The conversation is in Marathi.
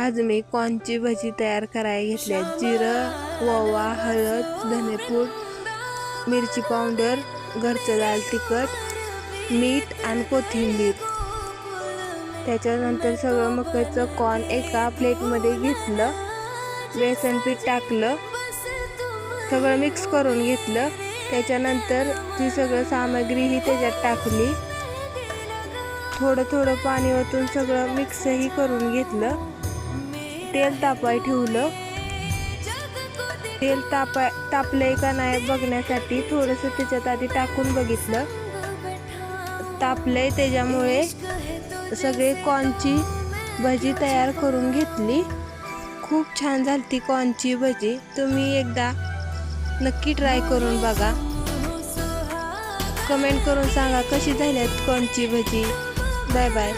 आज मी कॉर्नची भजी तयार करायला घेतल्या। जिरं, ओवा, हळद, धनेपूड, मिरची पावडर, घरचं लाल तिखट, मीठ आणि कोथिंबीर। त्याच्यानंतर सगळं मक्याचं कॉर्न एका प्लेटमध्ये घेतलं, बेसन पीठ टाकलं, सगळं मिक्स करून घेतलं। त्याच्यानंतर ती सगळं सामग्री ही त्याच्यात टाकली, थोडं थोडं पाणी ओतून सगळं मिक्सही करून घेतलं। तेल तापाय ठेवलं। तेल तापलंय का नाही बघण्यासाठी थोडंसं त्याच्यात आधी टाकून बघितलं, तापलंय। त्याच्यामुळे सगळे कॉर्नची भजी तयार करून घेतली। खूप छान झालती कॉर्नची भजी। तुम्ही एकदा नक्की ट्राय करून बघा। कमेंट करून सांगा कशी झाल्यात कॉर्नची भजी। Bye bye.